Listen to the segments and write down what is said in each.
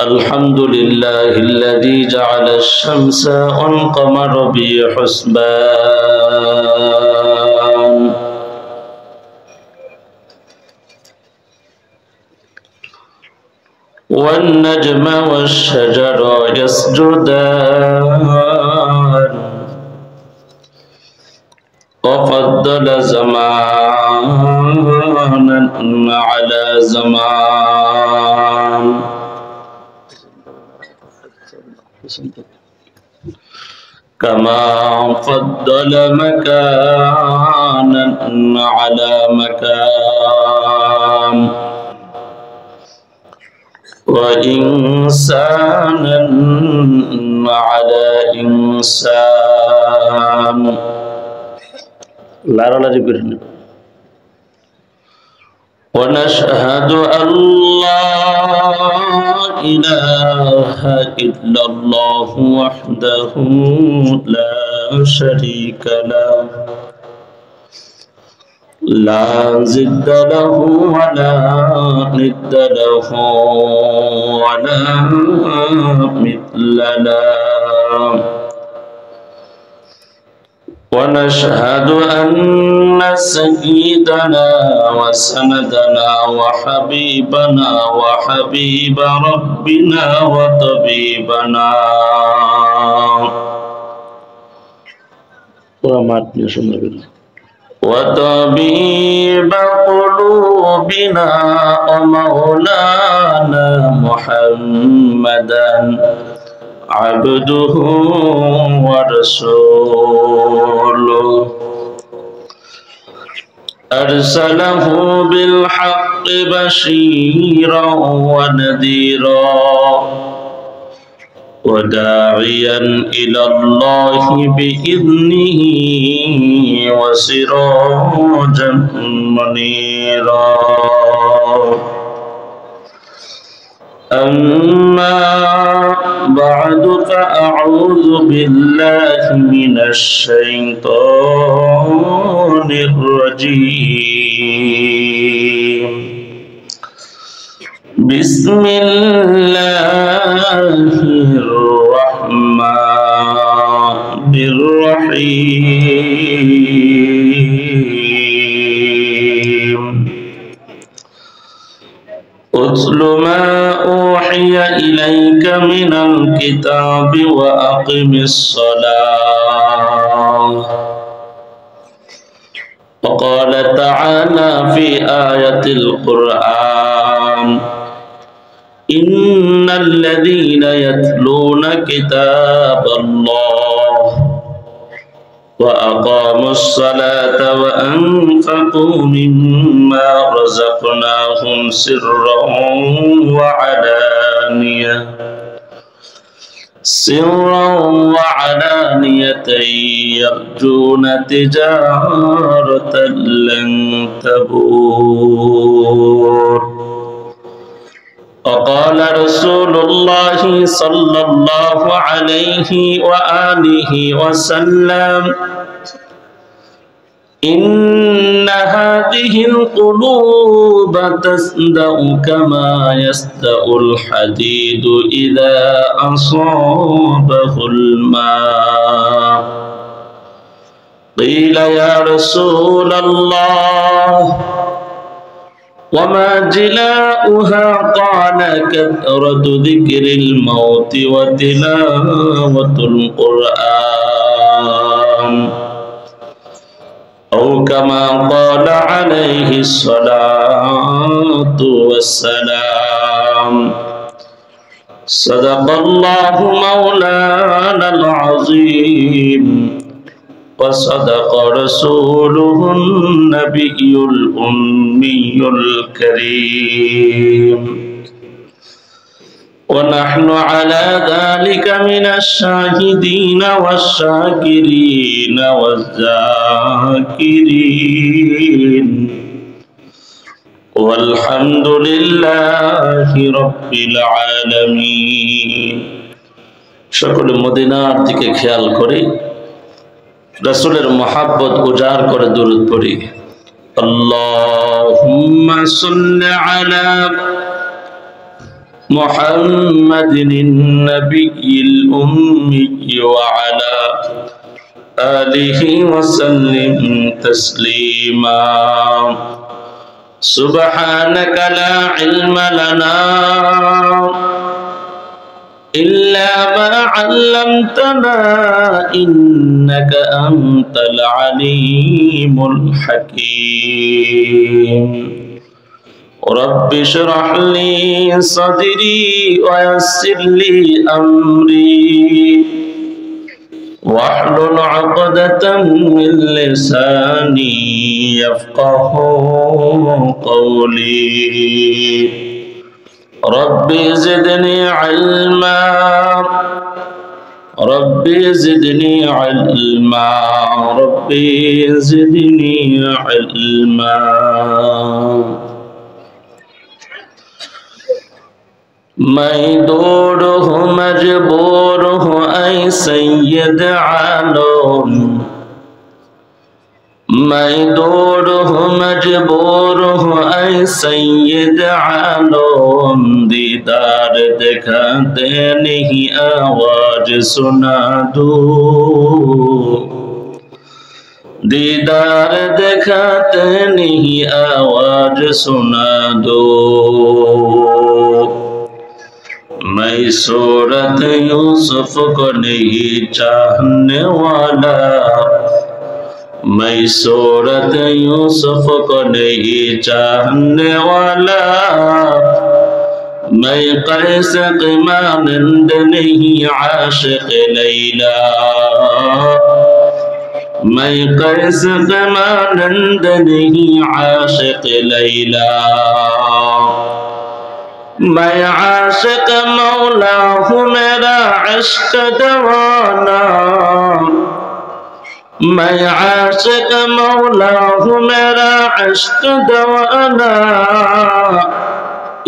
الحمد لله الذي جعل الشمس والقمر بحسبان والنجم والشجر يسجدان وفضل زمانا على زمان كما فضل مكانا على مكان وإنسانا على إنسان لا لا جبرنا ونشهد أن لا إله إلا الله وحده لا شريك له لا ضد له ولا ند له ولا مثل له ونشهد أن سيدنا وسندنا وحبيبنا وحبيب ربنا وطبيبنا وطبيب قلوبنا ومولانا محمدا عبده ورسوله أرسله بالحق بشيرا ونذيرا وداعيا إلى الله بإذنه وسراجا منيرا أما بعد فأعوذ بالله من الشيطان الرجيم بسم الله الرحمن الرحيم اتل ما أوحي إليك من الكتاب وأقم الصلاة وقال تعالى في آية القرآن إن الذين يتلون كتاب الله وأقاموا الصلاة وأنفقوا مما رزقناهم سرا وعلانية يرجون تجارة لن تبور وقال رسول الله صلى الله عليه وآله وسلم إن هذه القلوب تصدأ كما يصدأ الحديد إذا أصابه الماء قيل يا رسول الله وما جلاؤها قال كثرة ذكر الموت وتلاوة القرآن أو كما قال عليه الصلاة والسلام صدق الله مولانا العظيم وصدق رسوله النبي الأمي الكريم ونحن على ذلك من الشاهدين والشاكرين والذاكرين والحمد لله رب العالمين সকল মদিনার দিকে খেয়াল করে রাসূলের মহব্বত উজাড় করে দুরূদ পড়ি اللهم صل على محمد النبي الأمي وعلى آله وسلم تسليما سبحانك لا علم لنا إلا ما علمتنا إنك أنت العليم الحكيم رب اشرح لي صدري ويسر لي أمري واحلل عقدة من لساني يفقه قولي ربي زدني علما ربي زدني علما ربي زدني علما मैं दूर हूँ मजबूर हूँ ऐ सैयद आलम मैं दूर हूँ मजबूर हूँ ऐ सैयद आलम दीदार दिखाते नहीं आवाज सुना दो दीदार दिखाते नहीं आवाज सुना दो मैं सूरत यूसुफ को नहीं चाहने वाला मैं सूरत यूसुफ को नहीं चाहने वाला मैं कैस की मानंद नहीं आशिक लैला मैं कैस की मानंद नहीं आशिक लैला मैं आशिक मौला हूँ मेरा इश्क दवाना मैं आशिक मौला हूँ मेरा इश्क दवाना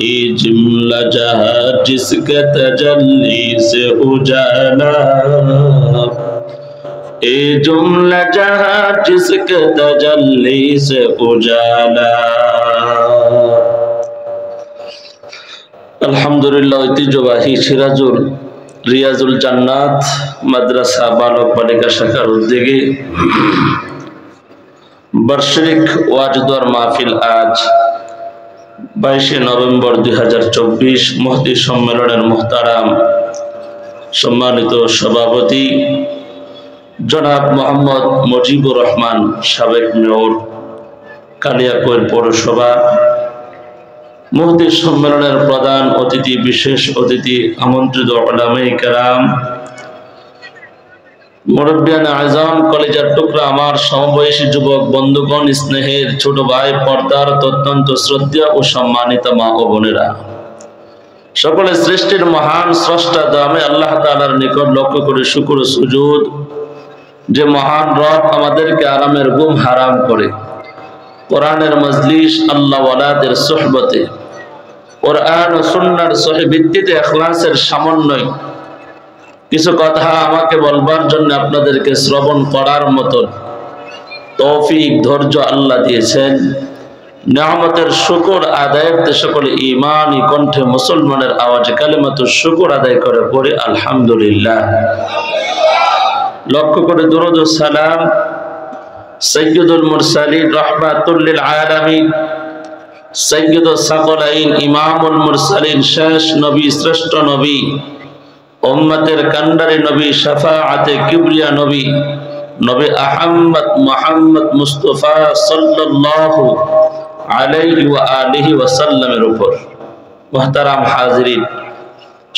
ये जुमला जहाँ जिसके तजल्ली से उजाला ये जुमला जहाँ जिसके तजल्ली से उजाला আলহামদুলিল্লাহ ঐতিহ্যবাহী সিরাজুল রিয়াজুল জান্নাত মাদ্রাসা বালক বালিকা শাখার উদ্যোগে বার্ষিক ওয়াজ দোয়ার মাহফিল আজ 22 নভেম্বর 2024 মুফতি সম্মেলনের মুহতারাম সম্মানিত সভাপতি জনাব মোহাম্মদ মুজিবুর রহমান সাবেক মেয়র কালিয়াকৈর পৌরসভা মুফতি সম্মেলনের প্রধান অতিথি বিশেষ অতিথি আমন্ত্রিত উলামায়ে কেরাম মুরব্বিয়ানে আযম কলেজের টুকরা আমার সমবয়সী যুবক বন্ধুগণ স্নেহের ছোট ভাই পর্দার অত্যন্ত শ্রদ্ধেয় ও সম্মানিত মা ও বোনেরা সকলে সৃষ্টির মহান স্রষ্টা দামে আল্লাহ তাআলার নিকট লক্ষ্য করে শুকর ও সুজুদ যে মহান রব আমাদেরকে আরামের ঘুম হারাম করে কোরআনের মজলিস আল্লাহ ওয়ালাদের সুহবতে কোরআন ও সুন্নাহর সহি ভিত্তিতে ইখলাসের সমন্বয় কিছু কথা আমাকে বলবার জন্য আপনাদেরকে শ্রবণ করার মতো তৌফিক ধৈর্য আল্লাহ দিয়েছেন নিয়ামতের শুকর আদায়ের সকলে ঈমানি কণ্ঠে মুসলমানের আওয়াজে কালিমাতুশ শুকর আদায় করে পড়ে আলহামদুলিল্লাহ লক্ষ্য করে দুরূদ ও সালাম সৈয়দুল মুরসালিন রাহমাতুল লিল আলামিন সৈয়দুস সাকলাইন ইমামুল মুরসালিন শেষ নবী শ্রেষ্ঠ নবী উম্মতের কান্ডারি নবী শাফাআতে কিবরিয়া নবী নবী আহমদ মুহাম্মদ মুস্তাফা সাল্লাল্লাহু আলাইহি ওয়া আলিহি ওয়া সাল্লামের উপর মুহতারাম হাজিরিন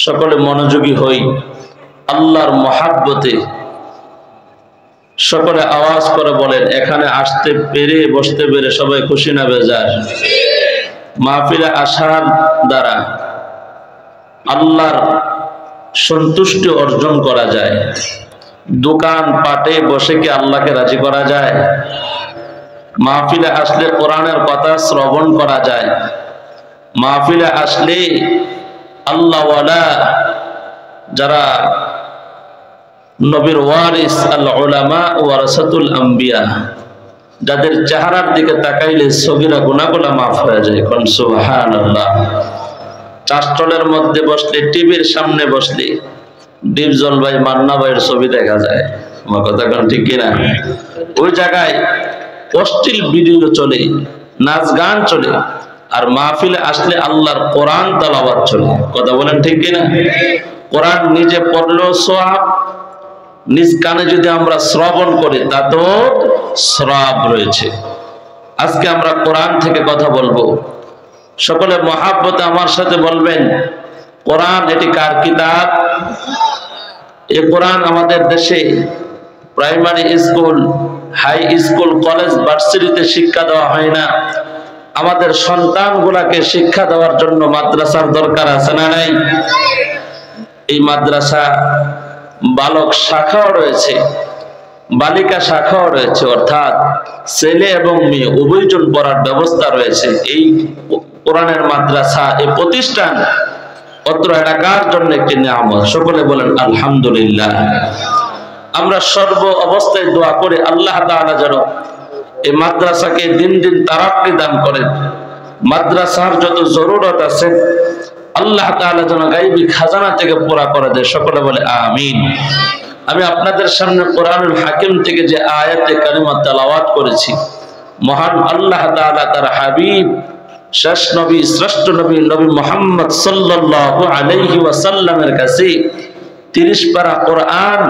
সকলে মনোযোগী হই আল্লাহর মহব্বতে সকলে আওয়াজ করে বলেন এখানে আসতে পেরে বসতে পেরে সবাই খুশি না বেজার মাহফিলে আসার দ্বারা আল্লাহর সন্তুষ্টি অর্জন করা যায় দোকান পাটে বসে কি আল্লাহকে রাজি করা যায় মাহফিলে আসলে কোরআনের কথা শ্রবণ করা যায় মাহফিলে আসলে আল্লাহ ওয়ালা যারা নবীর ওয়ারিস আল উলামা ওয়ারাসাতুল আম্বিয়া যাদের চেহারার দিকে তাকাইলে সগীরা গুনাহগুলো মাফ হয়ে যায়। কোন সুবহানাল্লাহ। চাষটলের মধ্যে বসলে, টিভির সামনে বসলে ডিপজল ভাই, মান্না ভাইয়ের ছবি দেখা যায়। আমার কথা কোন ঠিক কিনা? ওই জায়গায় অশ্লীল ভিডিও চলে, নাচ গান চলে, আর মাহফিলে আসলে আল্লাহর কোরআন তেলাওয়াত চলে। কথা বলেন ঠিক কিনা? কোরআন নিজে পড়লেও সওয়াব, নিজ কানে যদি আমরা শ্রবণ করি তাতেও সওয়াব রয়েছে। আজকে আমরা কোরআন থেকে কথা বলবো। সকলে মহাব্বতে আমার সাথে বলবেন, কোরআন এটি কার কিতাব? এই কোরআন আমাদের দেশে primary school, high school, college, ভার্সিটিতে শিক্ষা দেওয়া হয় না। আমাদের সন্তানগুলাকে শিক্ষা দেওয়ার জন্য মাদ্রাসার দরকার আছে না নাই? এই মাদ্রাসা বালক শাখাও রয়েছে, বালিকা শাখাও রয়েছে, অর্থাৎ ছেলে এবং মেয়ে উভয়জন পড়ার ব্যবস্থা রয়েছে। এই কোরআনের মাদ্রাসা, এই প্রতিষ্ঠান অত্র এলাকার জন্য একটি নিয়ামত। সকলে বলেন আলহামদুলিল্লাহ। আমরা সর্ব অবস্থায় দোয়া করি আল্লাহ তাআলা যেন এই মাদ্রাসাকে দিন দিন তারাক্কি দান করেন। মাদ্রাসার যত জরুরত আছে আল্লাহ তাআলা যেন গায়বী খাজানা থেকে পুরা করে দেয়। সকলে বলে আমিন। আমি আপনাদের সামনে কোরআনুল হাকিম থেকে যে আয়াতে কারিমা তেলাওয়াত করেছি, মহান আল্লাহ তাআলা তার হাবিব, শেষ নবী, শ্রেষ্ঠ নবী, নবী মুহাম্মদ সাল্লাল্লাহু আলাইহি ওয়াসাল্লামের কাছে 30 পারা কোরআন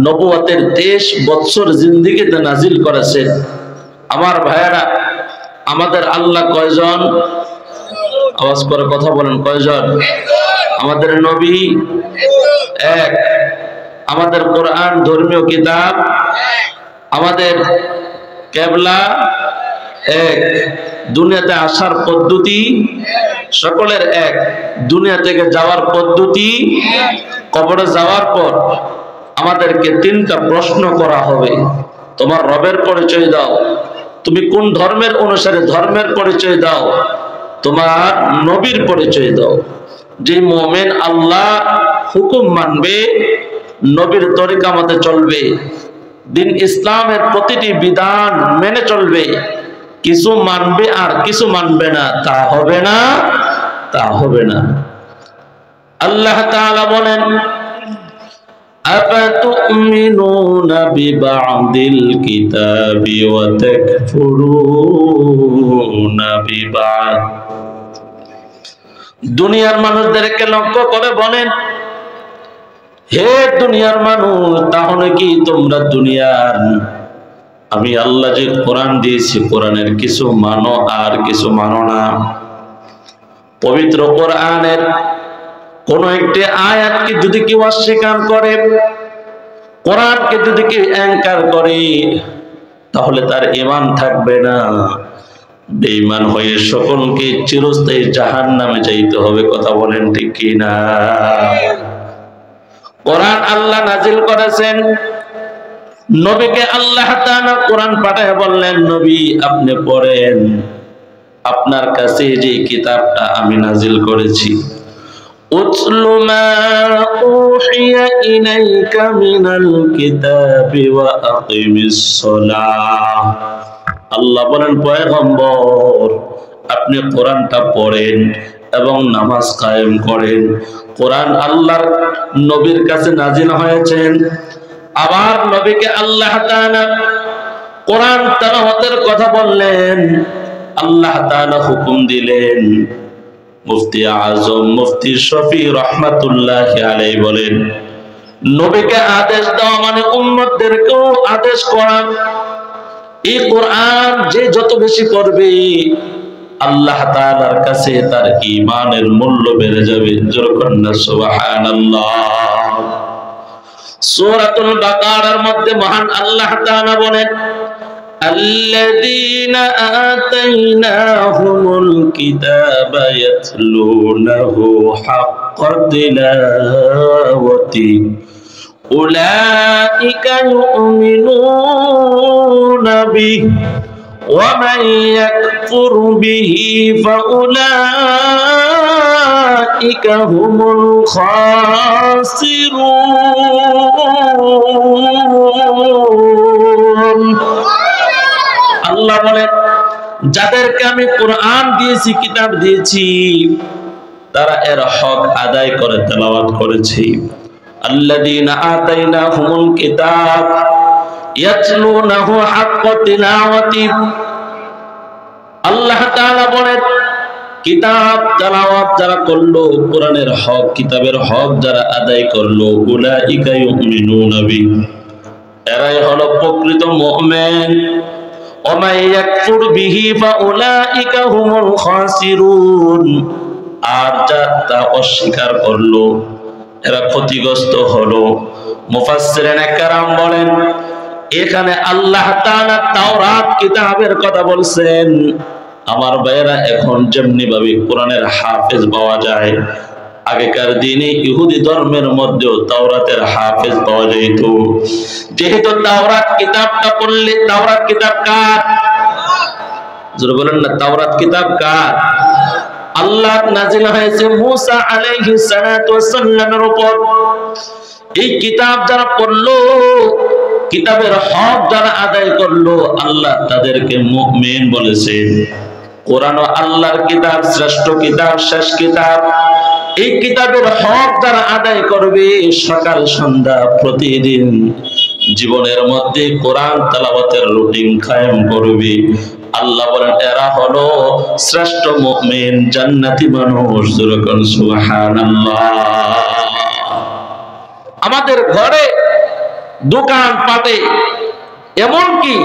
নবুয়তের 23 বছর জিন্দেগিতে নাজিল করেছে। আমার ভাইয়েরা, আমাদের আল্লাহ কয়জন? আওয়াজ করে কথা বলেন, কয়জন? আমাদের নবী এক, আমাদের কোরআন ধর্মীয় কিতাব, আমাদের কিবলা এক, দুনিয়াতে আসার পদ্ধতি সকলের এক, দুনিয়া থেকে যাওয়ার পদ্ধতি, কবরে যাওয়ার পর আমাদেরকে 3টা প্রশ্ন করা হবে। তোমার রবের পরিচয় দাও, তুমি কোন ধর্মের অনুসারে, ধর্মের পরিচয় দাও, তোমার নবীর পরিচয় দাও। যে মুমিন আল্লাহ হুকুম মানবে, নবীর তরিকা মতে চলবে, দিন ইসলামের প্রতিটি বিধান মেনে চলবে, কিছু মানবে আর কিছু মানবে না, তা হবে না, তা হবে না। আল্লাহ তাআলা বলেন, আফাতুমিনুনা বিবা'দিল কিতাবি ওয়া তাকফুরুনা বিবা'দ। দুনিয়ার মানুষদেরকে লক্ষ্য করে বলেন, হে দুনিয়ার মানুষ, তাহলে কি তোমরা দুনিয়ার আমি আল্লাহ যে কোরআন দিয়েছি, কোরআনের কিছু মানো আর কিছু মানো না? পবিত্র কোরআনের কোন একটি আয়াতকে যদি কেউ অস্বীকার করে, কোরআনকে যদি কেউ অ্যাঙ্কার করে, তাহলে তার ঈমান থাকবে না। বেঈমান হয়ে সকলকে চিরস্থায়ী জাহান্নামে যাইতে হবে। কথা বলেন ঠিক কি না? কোরআন আল্লাহ নাজিল করেছেন, নবীকে আল্লাহ তাআলা কোরআন পাঠায় বললেন, নবী আপনি পড়েন, আপনার কাছে যে কিতাবটা আমি নাজিল করেছি। উতলু মা উহিয়া ইলাইকা মিনাল কিতাবি ওয়া আকিমিস সালাহ। আল্লাহ বলেন, পয়গম্বর আপনি কোরআনটা পড়েন এবং নামাজ কায়েম করেন। কোরআন আল্লাহর নবীর কাছে নাজিল হয়েছেন। আবার নবীকে আল্লাহ তাআলা কোরআন তেলাওয়াতের কথা বললেন, আল্লাহ তাআলা হুকুম দিলেন। মুফতি আজম মুফতি শফি রাহমাতুল্লাহি আলাইহি বলেন, নবীকে আদেশ দেওয়া মানে উম্মতদেরকেও আদেশ করা। এই কোরআন যে যত বেশি পড়বে, আল্লাহ তাআলার কাছে তার ঈমানের মূল্য বেড়ে যাবে। জোরে বলেন সুবহানাল্লাহ। সূরাতুল বাকারার মধ্যে মহান আল্লাহ তাআলা বলেন, আল্লাযীনা আতাইনাহুমুল কিতাবা ইয়াতলুনাহু হাক্কা তিলাওয়াতি উলাইকা ইউমিনুনা বিহি ওয়া মান ইয়াকফুর বিহি ফাউলাইকা হুমুল খাসিরুন। আল্লাহ বলেন যাদেরকে আমি কোরআন দিয়েছি, কিতাব দিয়েছি, তারা এর হক আদায় করে তেলাওয়াত করেছে। আল্লাযীনা আতাইনাহুমুল কিতাব ইয়াতলুনাহু হাক্কা তিলাওয়াতি। আল্লাহ তাআলা বলেন কিতাব তেলাওয়াত যারা করলো, কোরআনের হক, কিতাবের হক যারা আদায় করলো, উলাইকা ইউমিনুনা বিহি, এরাই হলো প্রকৃত মুমিন। ওয়া মান ইয়াকফুর বিহি ফাউলাইকা হুমুল খাসিরুন, আর যারা তা অস্বীকার করলো এরা ক্ষতিগ্রস্ত হলো। মুফাসসিরিনে কেরাম বলেন এখানে আল্লাহ তাআলা তাওরাত কিতাবের কথা বলছেন। আমার ভাইয়েরা, এখন যেমনি ভাবে কোরআনের হাফেজ পাওয়া যায়, আগেকার দিনে ইহুদি ধর্মের মধ্যেও তাওরাতের হাফেজ পাওয়া যেত। যেহেতু তাওরাত কিতাবটা পড়লে, তাওরাত কিতাব কার? জোরে বলেন না, তাওরাত কিতাব কার? আল্লাহ নাযিল হয়েছে মুসা আলাইহিস সালাতু ওয়াস সালামের উপর। এই কিতাব যারা পড়লো, কিতাবের হক যারা আদায় করলো, আল্লাহ তাদেরকে মুমিন বলেছেন। কোরআন আল্লাহর কিতাব, শ্রেষ্ঠ কিতাব, শেষ কিতাব। এই কিতাবের হক যারা আদায় করবে, সকাল সন্ধ্যা প্রতিদিন জীবনের মধ্যে কোরআন তেলাওয়াতের রুটিন কায়েম করবে, আল্লাহ বলেন এরা হলো শ্রেষ্ঠ মুমিন, জান্নাতি মানুষ। যেরকম সুবহানাল্লাহ। আমাদের ঘরে, দোকান পাটে, এমনকি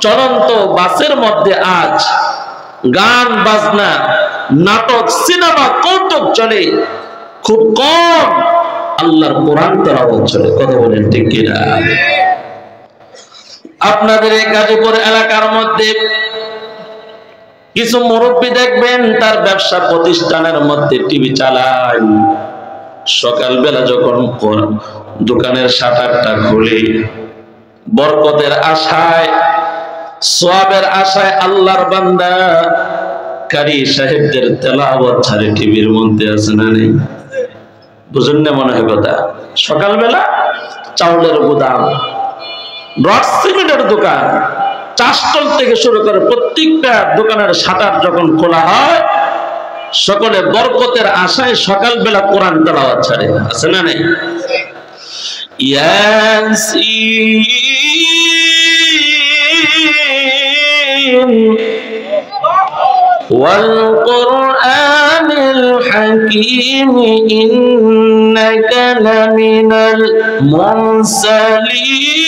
চলন্ত বাসের মধ্যে আজ গান বাজনা, নাটক, সিনেমা, কৌতুক চলে, খুব কম আল্লাহর কোরআন তেলাওয়াত চলে। কথা বলেন ঠিক কিনা? আপনাদের এই গাজীপুর এলাকার মধ্যে কিছু মুরব্বী দেখবেন তার ব্যবসা প্রতিষ্ঠানের মধ্যে টিভি চালায়। সকালবেলা যখন দোকানের শাটারটা খুলে, বরকতের আশায়, সওয়াবের আশায় আল্লাহর বান্দা কারি সাহেবদের তেলাওয়াত ছাড়ে টিভির মধ্যে আছে না নেই? বুঝেন না মনে হয় কথা? সকালবেলা চাউলের গুদাম, রড সিমেন্টের দোকান, চাষতল থেকে শুরু করে প্রত্যেকটা দোকানের শাটার যখন খোলা হয়, সকলে বরকতের আশায় সকালবেলা কোরআন তেলাওয়াত ছাড়ে, আছে না নেই? ইয়াসিন ওয়াল কুরআনিল হাকীম ইন্নাকা লামিনাল মুরসালিন।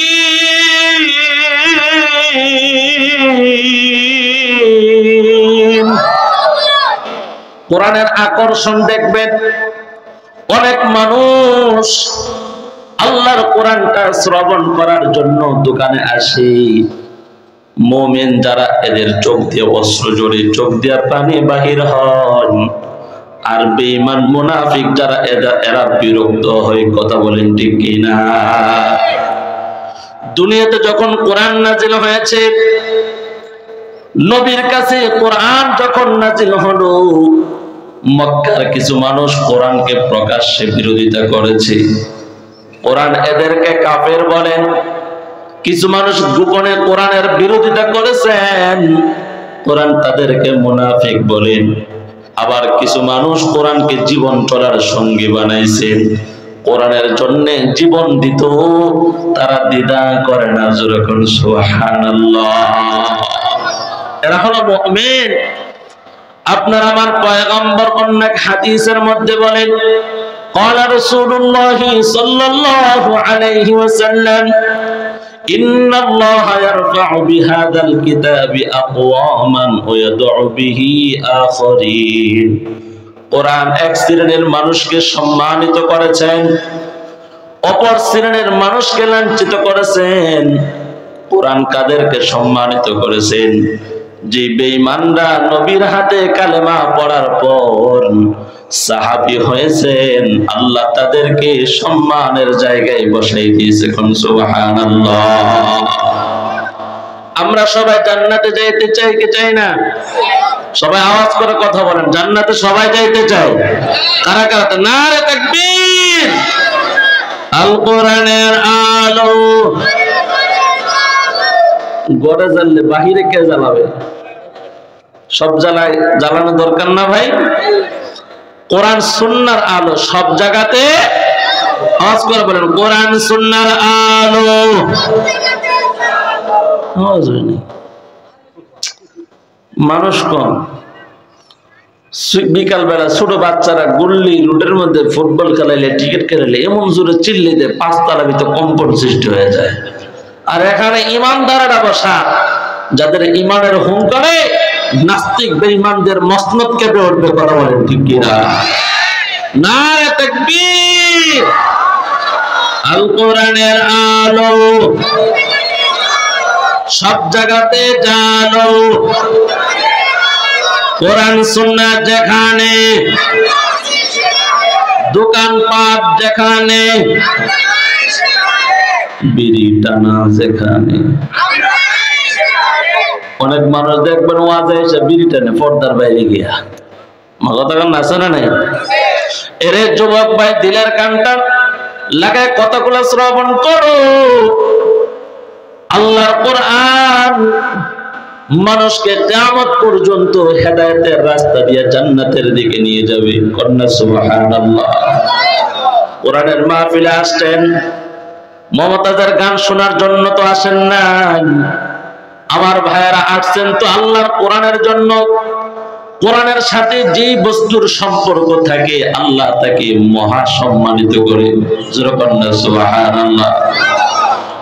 কোরআনের আকর্ষণ দেখবেন, অনেক মানুষ আল্লাহর কোরআনটা শ্রবণ করার জন্য দোকানে আসে। মুমিন যারা, এদের চোখ দিয়ে অশ্রু ঝরে, চোখ দিয়ে পানি বাহির হয়। আর বেঈমান মুনাফিক যারা, এরা বিরক্ত হয়ে কথা বলেন ঠিক কিনা? দুনিয়াতে যখন কোরআন নাজিল হয়েছে, নবীর কাছে কোরআন যখন নাজিল হলো, মক্কার কিছু মানুষ কোরআনকে প্রকাশ্যে বিরোধিতা করেছে। কোরআন এদেরকে কাফের বলেন। কিছু মানুষ গোপনে কোরআনের বিরোধিতা করেছেন, কোরআন তাদেরকে মুনাফিক বলেন। আবার কিছু মানুষ কোরআনকে জীবন চলার সঙ্গী বানাইছেন, কোরআনের জন্য জীবন দিত, তারা দ্বিধা করে না। যেরকম সুবহানাল্লাহ। এরা হলো মুমিন। আপনার আমার পয়গম্বর অন্য এক হাদিসের মধ্যে বলেন, قال رسول الله صلى الله عليه وسلم إن الله يرفع بهذا الكتاب أقواما ويدع به آخرين। কোরআন এক শ্রেণীর মানুষকে সম্মানিত করেছেন, অপর শ্রেণীর মানুষকে লাঞ্ছিত করেছেন। কোরআন কাদেরকে সম্মানিত করেছেন? যে বেঈমানরা নবীর হাতে কালেমা পড়ার পর সাহাবী হয়েছেন, আল্লাহ তাদেরকে সম্মানের জায়গায় বসাই দিয়েছে। কোন সুবহানাল্লাহ। আমরা সবাই জান্নাতে যাইতে চাই কি চাই না? সবাই আওয়াজ করে কথা বলেন, জান্নাতে সবাই যাইতে চাই? কারা কারা? নারে তাকবীর। আল কোরআনের আলো, ঘরে জ্বাললে বাহিরে কে জ্বালাবে? সব জায়গায় জ্বালানো দরকার না ভাই? কোরআন সুন্নাহর আলো সব জায়গাতে, আওয়াজ করে বলেন কোরআন সুন্নাহর আলো। আওয়াজ হয়নি, মানুষ কম। বিকাল বেলা ছোট বাচ্চারা গুল্লি রুটের মধ্যে ফুটবল খেলাইলে, ক্রিকেট খেলাইলে এমন জোরে চিল্লি দেয় 5 তলা ভিতরে কম্পন সৃষ্টি হয়ে যায়। আর এখানে ইমানদারেরা বসা, যাদের ইমানের হুঙ্কারে নাস্তিক বেঈমানদের মসনদ কেঁপে উঠবে। কথা বলেন ঠিক কিনা? নারে তাকবীর। আল কোরআনের আলো সব জায়গাতে জানো, কোরআন সুন্নাহ যেখানে, দোকানপাট যেখানে, বিড়ি টানা যেখানে। অনেক মানুষ দেখবেন ওয়াজে এসে বিড়ি টানে পর্দার বাইরে গিয়া। কথা কান আছে না নাই? এরে যুবক ভাই, দিলের কানটা লাগায় কথাগুলো শ্রবণ করো। আল্লাহর কোরআন মানুষকে কিয়ামত পর্যন্ত হেদায়েতের রাস্তা দিয়ে জান্নাতের দিকে নিয়ে যাবে। কন্যা সুবহানাল্লাহ। কোরআনের মাহফিলে আসছেন, মমতাজের গান শোনার জন্য তো আসেন নাই। আমার ভাইয়েরা আসছেন তো আল্লাহর কোরআনের জন্য। কোরআনের সাথে যে বস্তুর সম্পর্ক থাকে আল্লাহ তাকে মহা সম্মানিত করে। জোরে কন্যা সুবহানাল্লাহ।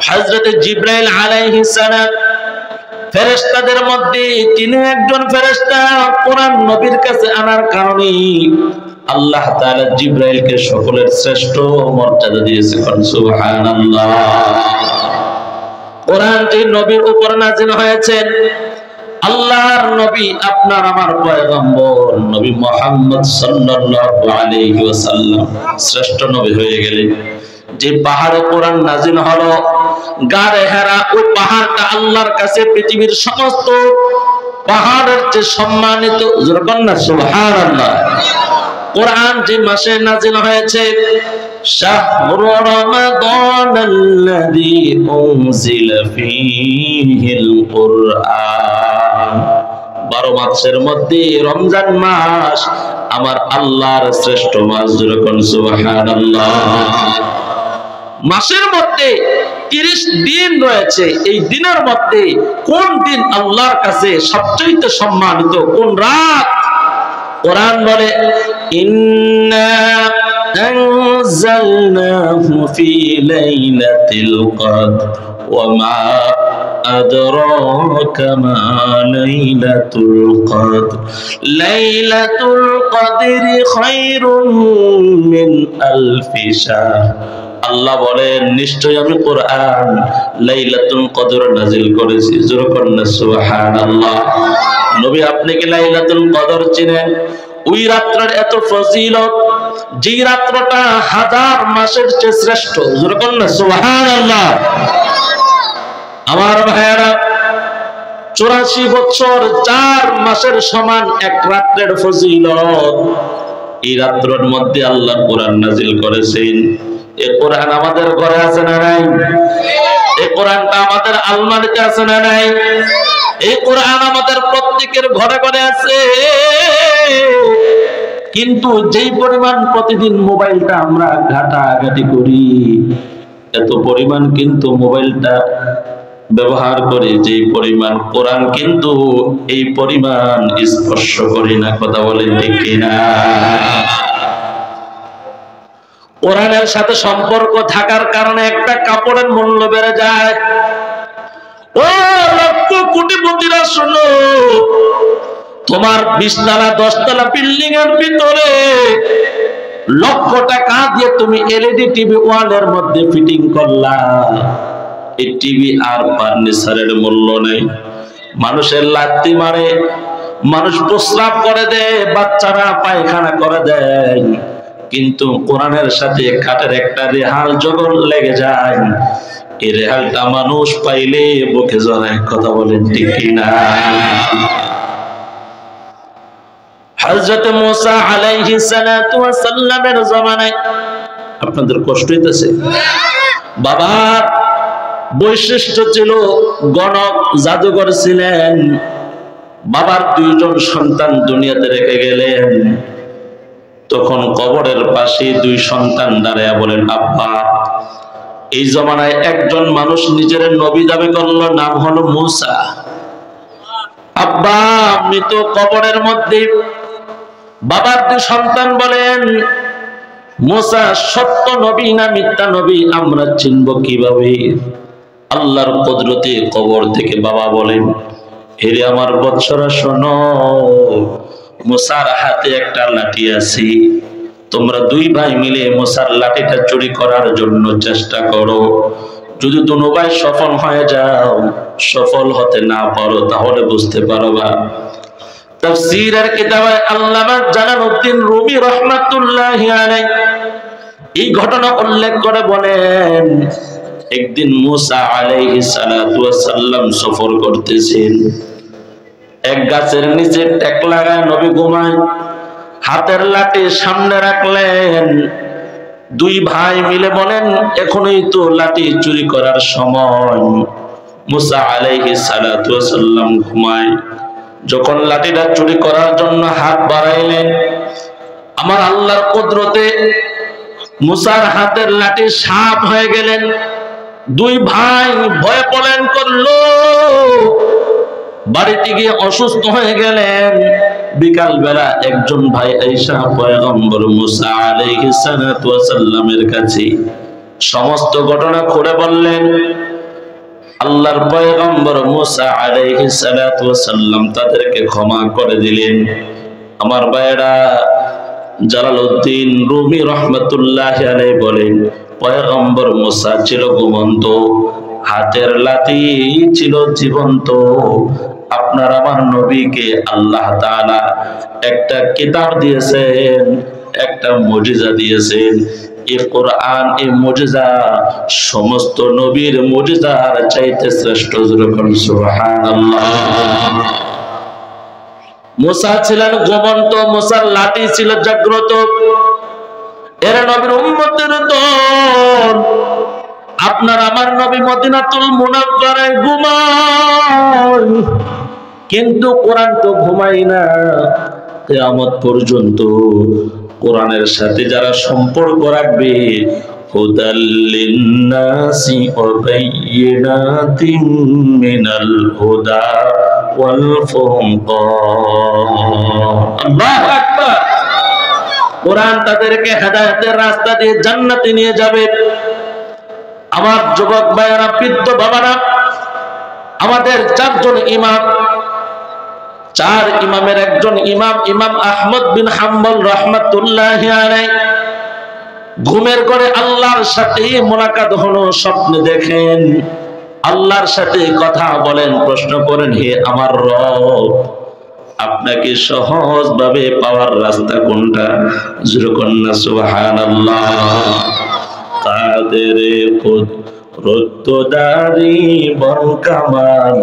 হযরত জিবরাইল আলাইহিস সালাম ফেরেশতাদের মধ্যে তিনি একজন ফেরেশতা। কোরআন নবীর কাছে আনার কারণে আল্লাহ তাআলা জিবরাইলকে সকলের শ্রেষ্ঠ মর্যাদা দিয়েছেন। সুবহানাল্লাহ। কোরআন যে নবীর উপর নাযিল হয়েছে, আল্লাহর নবী আপনার আমার পয়গম্বর নবী মুহাম্মদ সাল্লাল্লাহু আলাইহি ওয়াসাল্লাম শ্রেষ্ঠ নবী হয়ে গেলেন। যে পাহাড়ে কোরআন নাযিল হলো, গারে হেরা, ওই পাহাড়টা আল্লাহর কাছে পৃথিবীর সমস্ত পাহাড়ের চেয়ে সম্মানিত। জোরকন্না সুবহানাল্লাহ। কোরআন যে মাসে নাযিল হয়েছে, শাহরু রমাদানাল্লাযী উনজিলা ফীহিল কুরআন। 12 মাসের মধ্যে রমজান মাস আমার আল্লাহর শ্রেষ্ঠ মাস। যেরকম সুবহানাল্লাহ। মাসের মধ্যে 30 দিন রয়েছে। এই দিনের মধ্যে কোন দিন আল্লাহর কাছে সবচেয়ে সম্মানিত? কোন রাত? কোরআন বলে ইন্না আনজালনাহু ফি লাইলাতিল কদর ওয়া মা আদরাকা মা লাইলাতুল কদর লাইলাতুল কদরি খায়রুম মিন আলফি শাহর। আল্লাহ বলেন নিশ্চয় আমি কোরআন লাইলাতুল কদর নাযিল করেছি। জোরে কন্না সুবহানাল্লাহ। নবী আপনি কি লাইলাতুল কদর চিনেন? ওই রাত্রের এত ফজিলত, যে রাত্রটা 1000 মাসের চেয়ে শ্রেষ্ঠ। জোরে কন্না সুবহানাল্লাহ। আমার ভাইয়েরা, 84 বছর 4 মাসের সমান এক রাত্রের ফজিলত। এই রাত্রের মধ্যে আল্লাহ কোরআন নাযিল করেছেন। এই কোরআন আমাদের ঘরে আছে না নাই? এই কোরআনটা আমাদের আলমারিতে আছে না নাই? এই কোরআন আমাদের প্রত্যেকের ঘরে ঘরে আছে। কিন্তু যেই পরিমাণ প্রতিদিন মোবাইলটা আমরা ঘাটাঘাটি করি, এত পরিমাণ কিন্তু মোবাইলটা ব্যবহার করি, যে পরিমাণ কোরআন কিন্তু এই পরিমাণ স্পর্শ করি না। কথা বলেন ঠিক কিনা? কোরআনের সাথে সম্পর্ক থাকার কারণে একটা কাপড়ের মূল্য বেড়ে যায়। ও লক্ষ কোটিপতিরা শোনো, তোমার 20 তলা 10 তলা বিল্ডিং এর ভিতরে লক্ষ টাকা দিয়ে তুমি এলইডি টিভি ওয়ালের মধ্যে ফিটিং করলা। এই টিভি আর ফার্নিচারের মূল্য নেই। মানুষের লাত্তি মারে, মানুষ প্রস্রাব করে দেয়, বাচ্চারা পায়খানা করে দেয়, কিন্তু কোরআনের সাথে খাটের একটা রেহাল যখন লেগে যায়, এই রেহালটা মানুষ পাইলে বুকে জড়ায়। কথা বলেন ঠিক কিনা? হযরত মুসা আলাইহিস সালাতু ওয়াস সালামের জামানায় আপনাদের কষ্ট হইতেছে? বাবা বৈশিষ্ট্য ছিল গণক, জাদুঘর ছিলেন। বাবার দুইজন সন্তান দুনিয়াতে রেখে গেলেন। তখন কবরের পাশে দুই সন্তান দাঁড়ায়া বলেন, আব্বা, এই জমানায় একজন মানুষ নিজের নবী দাবি করলো, নাম হলো মুসা। আব্বা, মৃত কবরের মধ্যে বাবার দুই সন্তান বলেন, মুসা সত্য নবী না মিথ্যা নবী আমরা চিনব কিভাবে? আল্লাহর কুদরতে কবর থেকে বাবা বলেন, হেরে আমার বৎসরা শোনো, মুসার হাতে একটা লাঠি আছে, তোমরা দুই ভাই মিলে মুসার লাঠিটা চুরি করার জন্য চেষ্টা করো। যদি দুনো ভাই সফল হয়ে যাও, সফল হতে না পারো, তাহলে বুঝতে পারবা। তাফসীরের কিতাবে আল্লামা জালালউদ্দিন রুমি রাহমাতুল্লাহি আলাইহি এই ঘটনা উল্লেখ করে বলেন, একদিন মুসা আলাইহিস সালাতু ওয়াস সালাম সফর করতেছেন। এক গাছের নিচে টেক লাগায় নবী ঘুমায়, হাতের লাঠি সামনে রাখলেন। দুই ভাই মিলে বলেন, এখনই তো লাঠি চুরি করার সময়। মুসা আলাইহিস সালাতু ওয়াস সালাম ঘুমায়। যখন লাঠিটা চুরি করার জন্য হাত বাড়াইলেন, আমার আল্লাহর কুদরতে মুসার হাতের লাঠি সাপ হয়ে গেলেন। দুই ভাই ভয় পলায়ন করলো, বাড়িতে গিয়ে অসুস্থ হয়ে গেলেন। বিকাল বেলা একজন ভাই আয়েশা পয়গম্বর মুসা আলাইহিস সালাতু ওয়াস সালামের কাছে সমস্ত ঘটনা খুলে বললেন। আল্লাহর পয়গম্বর মুসা আলাইহিস সালাতু ওয়াস সালাম তাদেরকে ক্ষমা করে দিলেন। আমার ভাইরা, জালালউদ্দিন রুমি রাহমাতুল্লাহি আলাইহি বলেন, পয়গম্বর মুসা ছিল ঘুমন্ত, হাতের লাঠি ছিল জীবন্ত। আপনার আমার নবীকে আল্লাহ তাআলা একটা কিতাব দিয়েছেন, একটা মুজিজা দিয়েছেন। এই কোরআন, এই মুজিজা সমস্ত নবীর মুজিজার চাইতে শ্রেষ্ঠ। যেরকম সুবহানাল্লাহ। মুসা ছিলেন ঘুমন্ত, মুসার লাঠি ছিল জাগ্রত। এরা নবীর উম্মতের দল। আপনার আমার নবী মদিনাতুল মুনাওয়ারায় ঘুমায়, কিন্তু কোরআন তো ঘুমায় না। কিয়ামত পর্যন্ত কোরআনের সাথে যারা সম্পর্ক রাখবে, হুদাল লিন্নাসি ওয়া বায়িনাতিন মিনাল হুদা ওয়াল ফুরকান। আল্লাহু আকবার। কোরআন তাদেরকে হেদায়েতের রাস্তা দিয়ে জান্নাতে নিয়ে যাবে। আমার যুবক ভাইয়েরা, বৃদ্ধ বাবারা, আমাদের চারজন ইমাম, চার ইমামের একজন ইমাম, ইমাম আহমদ বিন হাম্বল রাহমাতুল্লাহি আলাইহি, ঘুমের ঘরে আল্লাহর সাথে মোলাকাত হলো, স্বপ্নে দেখেন আল্লাহর সাথে কথা বলেন, প্রশ্ন করেন, হে আমার রব, আপনাকে সহজভাবে পাওয়ার রাস্তা কোনটা? যেরকম না সুবহানাল্লাহ। কাদের কুদরতদারি বরকামান,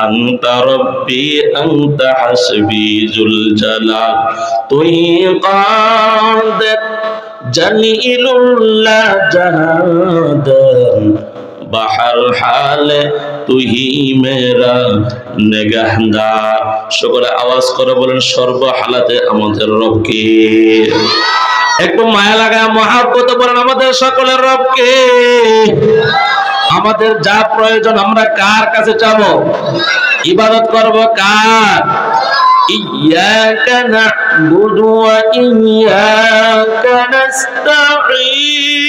আনতা রব্বি আনতা হাসবি জুল জালাল, তুই কাদের জলিলুল্লাহ জাহাদান, বাহার হালে তুই মেরা নেগাহদার। সকলে আওয়াজ করে বলেন, সর্ব হালাতে আমাদের রবকে। একটু মায়া লাগা মহাব্বত বলেন, আমাদের সকলের রবকে। আমাদের যা প্রয়োজন আমরা কার কাছে চাবো? ইবাদত করব কার? ইয়াকা না'বুদু ওয়া ইয়াকা নাস্তাঈন।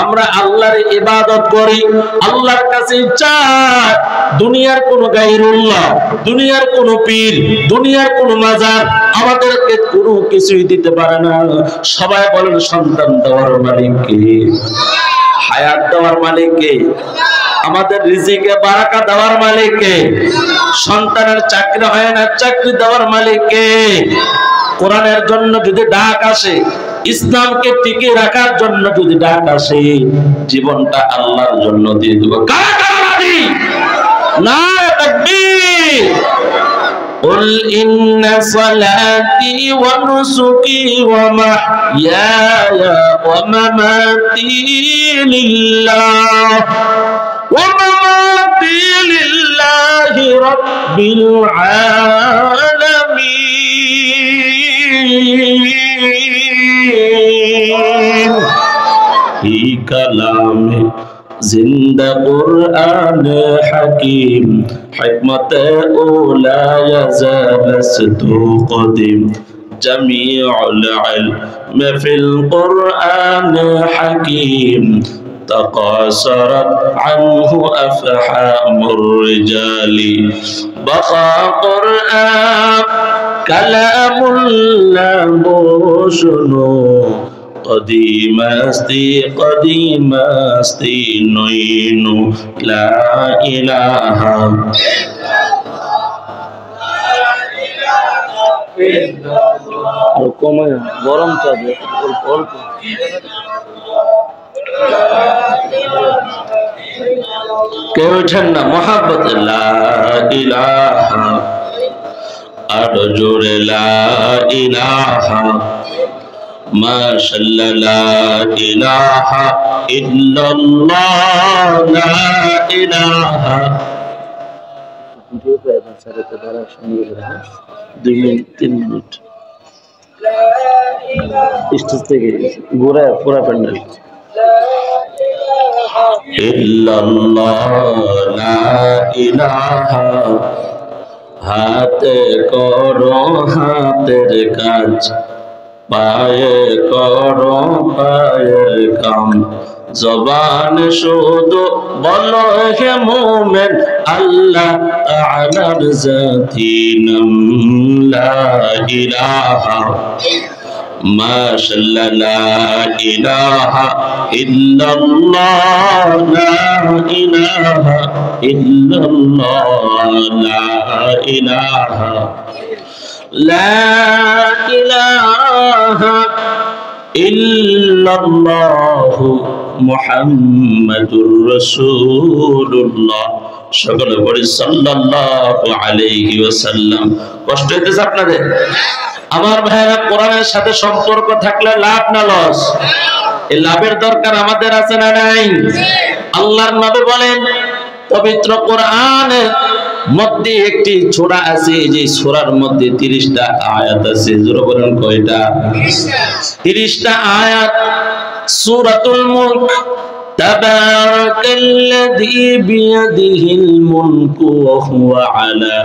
আমরা আল্লাহর ইবাদত করি, আল্লাহর কাছে চাই। দুনিয়ার কোন গায়রুল্লাহ, দুনিয়ার কোন পীর, দুনিয়ার কোন মাজার আমাদেরকে কোনো কিছুই দিতে পারে না। সবাই বলেন, সন্তান দেওয়ার মালিক কে? হায়াত দেওয়ার মালিক কে? আমাদের রিজিকে বারাকা দেওয়ার মালিক কে? সন্তানের চাকরি হয় না, চাকরি দেওয়ার মালিক কে? কোরআনের জন্য যদি ডাক আসে, ইসলামকে টিকিয়ে রাখার জন্য যদি ডাক আসে, জীবনটা আল্লাহর জন্য দিয়ে দেব। কারা কারা রাজি? নারে তাকবীর। قل إن صلاتي ونسكي ومحياي ومماتي لله رب العالمين في كلام زندہ قرآن حکیم حکمت اولا یزالست قدیم جمیع العلم فی القرآن حکیم تقاصرت عنه أفحام الرجال بقى قرآن كلام الله شنو قديم استي نوين لا إله গরম চাবে অল্প কেউ ওঠেন না মোহাব্বত লা ইলাহা আর জোরে লা ইলাহা মাশাআল্লাহ লা ইলাহা ইল্লাল্লাহ লা ইলাহা 2 মিনিট 3 মিনিট স্টেজ থেকে গোরা পুরা প্যান্ডেল ইল্লাল্লাহ লা ইলাহা হাতে করো হাতের কাজ পায়ে করো পায়ের কাম জবান শুধু বলো হে মুমিন আল্লাহ তাআলার জাতি নাম লা ইলাহা মাশাআল্লাহ লা ইলাহা ইল্লাল্লাহ লা ইলাহা ইল্লাল্লাহ লা ইলাহা লা ইলাহা ইল্লাল্লাহ মুহাম্মাদুর রাসূলুল্লাহ সকলে পড়ি সাল্লাল্লাহু আলাইহি ওয়াসাল্লাম। কষ্ট হইতেছে আপনাদের? আমার ভাইরা কোরআনের সাথে সম্পর্ক থাকলে লাভ না লস? এই লাভের দরকার আমাদের আছে না নাই? আল্লাহর নবী বলেন পবিত্র কোরআনের মধ্যে একটি সূরা আছে, যে সূরার মধ্যে 30টা আয়াত আছে। জোরে বলেন কয়টা? 30টা আয়াত। সূরাতুল মুলক তাবারাকাল্লাযী বিয়াদিহিল মুলকু ওয়া হুয়া আলা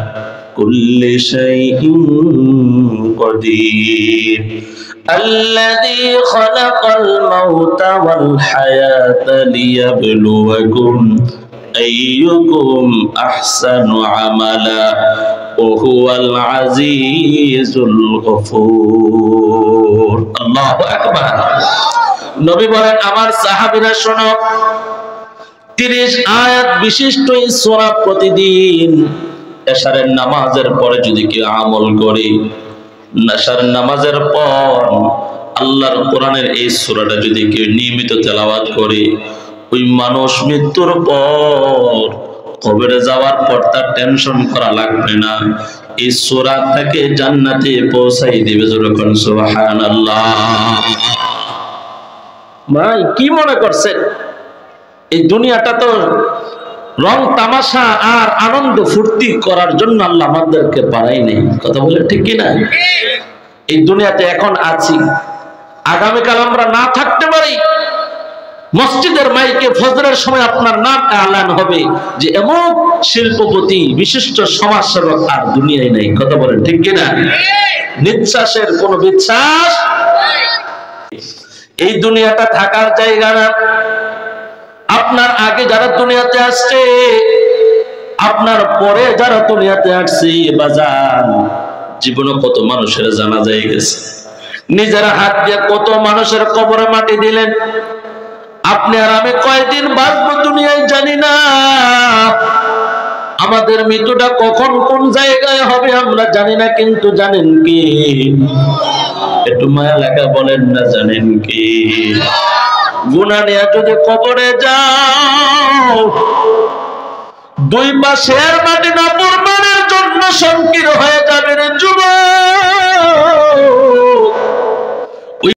কুল্লি শাইইন قدير الذي خلق الموت والحياة ليبلوكم أيكم أحسن عملا وهو العزيز الغفور الله أكبر নবী বলেন আমার সাহাবীরা শোনো 30 আয়াত বিশিষ্ট এই সূরা প্রতিদিন এশারের নামাজের পরে যদি কেউ আমল করে, এশার নামাজের পর আল্লাহর কোরআনের এই সূরাটা যদি কেউ নিয়মিত তেলাওয়াত করে, ওই মানুষ মৃত্যুর পর কবরে যাওয়ার পর তার টেনশন করা লাগবে না, এই সূরা তাকে জান্নাতে পৌঁছাই দিবে। যখন সুবহানাল্লাহ। ভাই কি মনে করছেন এই দুনিয়াটা তো রং তামাশা আর আনন্দ ফুর্তি করার জন্য আল্লাহ আমাদেরকে বানাই নেই? কথা বলে ঠিক কি না? এই দুনিয়াতে এখন আছি, আগামীকাল আমরা না থাকতে পারি। মসজিদের মাইকে ফজরের সময় আপনার নাম এলান হবে যে এমন শিল্পপতি বিশিষ্ট সমাজসেবক আর দুনিয়ায় নেই। কথা বলেন ঠিক কি না? নিঃশ্বাসের কোনো বিশ্বাস। এই দুনিয়াটা থাকার জায়গা না। আপনার আগে যারা দুনিয়াতে আসছে, আপনার পরে যারা দুনিয়াতে আসছে, বাজান জীবনে কত মানুষের জানাজা গেছে, নিজের হাত দিয়ে কত মানুষের কবরে মাটি দিলেন। আপনি আর আমি কয়দিন বাঁচবো দুনিয়ায় জানি না। আমাদের মৃত্যুটা কখন কোন জায়গায় হবে আমরা জানি না, কিন্তু জানেন কি? একটু মায়া লাগা বলেন না, জানেন কি? গুনাহ নিয়ে যদি কবরে যাও, দুই পাশের মাটি না পড়বে জন্য সংকীর্ণ হয়ে যাবে রে যুবক।